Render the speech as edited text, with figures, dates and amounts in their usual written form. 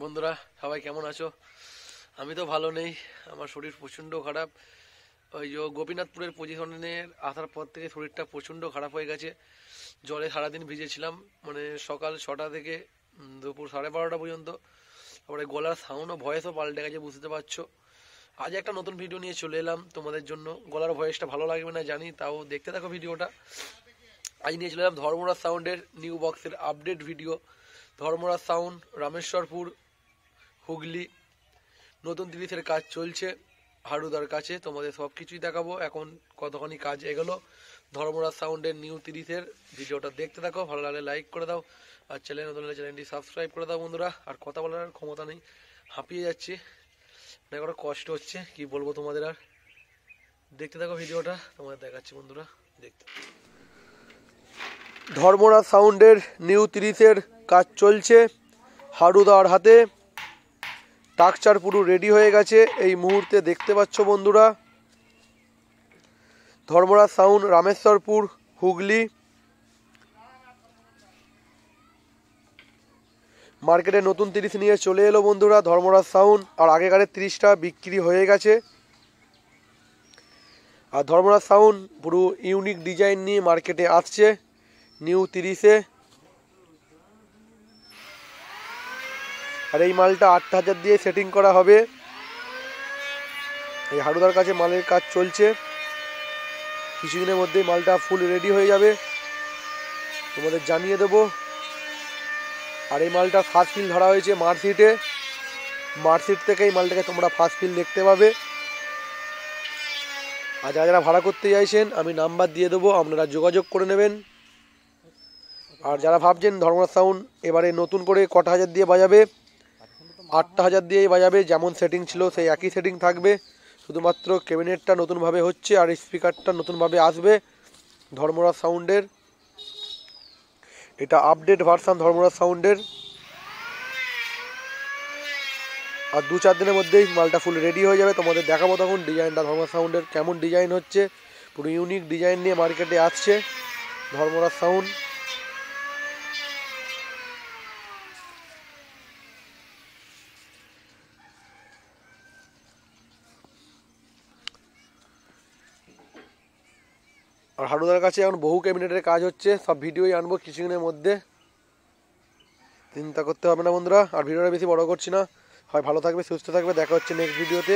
বন্ধুরা সবাই কেমন আছো? আমি তো ভালো নেই, আমার শরীর প্রচণ্ড খারাপ। ওই যে গোপীনাথপুরের পজিশনের আসার পর থেকে শরীরটা প্রচণ্ড খারাপ হয়ে গেছে। জলে সারাদিন ভিজেছিলাম, মানে সকাল 6টা থেকে দুপুর 12:30 পর্যন্ত। তারপরে গলার সাউন্ড ও ভয়েসও পাল্টে গেছে, বুঝতে পারছো। আজ একটা নতুন ভিডিও নিয়ে চলে এলাম তোমাদের জন্য। গলার ভয়েসটা ভালো লাগবে না জানি, তাও দেখতে থাকো ভিডিওটা। আজ নিয়ে চলে এলাম ধর্মরাজ সাউন্ডের নিউ বক্সের update video. Dharmaraj sound Rameshwarpur Hooghly নতুন 30-এর কাজ চলছে হারুদার কাছে। তোমাদের সব কিছুই দেখাবো। এখন কতখানি কাজ এগোলো ধর্মরাজ সাউন্ডের নিউ 30-এর ভিডিওটা দেখতে থাকো। ভালো লাগলে লাইক করে দাও, আর চ্যানেল নতুন হলে চ্যানেলটি সাবস্ক্রাইব করে দাও বন্ধুরা। আর কথা বলার ক্ষমতা নেই, হাঁপিয়ে যাচ্ছি, অনেক বড় কষ্ট হচ্ছে, কি বলবো তোমাদের। আর দেখতে থাকো ভিডিওটা, তোমাদের দেখাচ্ছি বন্ধুরা, দেখতে। ধর্মরাজ সাউন্ডের নিউ 30-এর কাজ চলছে হারুদার হাতে। স্ট্রাকচার পুরো রেডি হয়ে গেছে এই মুহূর্তে, দেখতে পাচ্ছ বন্ধুরা। ধর্মরাজ সাউন্ড রামেশ্বরপুর হুগলি মার্কেটে নতুন 30 নিয়ে চলে এলো বন্ধুরা ধর্মরাজ সাউন্ড। আর আগেকারের 30টা বিক্রি হয়ে গেছে। আর ধর্মরাজ সাউন্ড পুরো ইউনিক ডিজাইন নিয়ে মার্কেটে আসছে নিউ 30-এ। আর এই মালটা 8,000 দিয়ে সেটিং করা হবে। এই হারুদার কাছে মালের কাজ চলছে, কিছুদিনের মধ্যেই মালটা ফুল রেডি হয়ে যাবে, তোমাদের জানিয়ে দেব। আর এই মালটা ফার্স্ট ফিল ধরা হয়েছে মার্কশিটে। মার্কশিট থেকে এই মালটাকে তোমরা ফার্স্ট ফিল দেখতে পাবে। আর যারা যারা ভাড়া করতে চাইছেন আমি নাম্বার দিয়ে দেবো, আপনারা যোগাযোগ করে নেবেন। আর যারা ভাবছেন ধর্মরাজ সাউন্ড এবারে নতুন করে কটা হাজার দিয়ে বাজাবে, 8,000 দিয়েই বাজাবে। যেমন সেটিং ছিল সেই একই সেটিং থাকবে, শুধুমাত্র ক্যাবিনেটটা নতুনভাবে হচ্ছে আর স্পিকারটা নতুনভাবে আসবে ধর্মরাজ সাউন্ডের। এটা আপডেট ভার্সান ধর্মরাজ সাউন্ডের। আর 2-4 দিনের মধ্যেই মালটা ফুল রেডি হয়ে যাবে, তোমাদের দেখাবো তখন ডিজাইনটা ধর্মরাজ সাউন্ডের কেমন ডিজাইন হচ্ছে। পুরো ইউনিক ডিজাইন নিয়ে মার্কেটে আসছে ধর্মরাজ সাউন্ড। আর হারুদার কাছে এখন বহু ক্যাবিনেটের কাজ হচ্ছে, সব ভিডিওই আনবো কিছুদিনের মধ্যে, চিন্তা করতে হবে না বন্ধুরা। আর ভিডিওটা বেশি বড় করছি না, হয় ভালো থাকবে, সুস্থ থাকবে, দেখা হচ্ছে নেক্সট ভিডিওতে।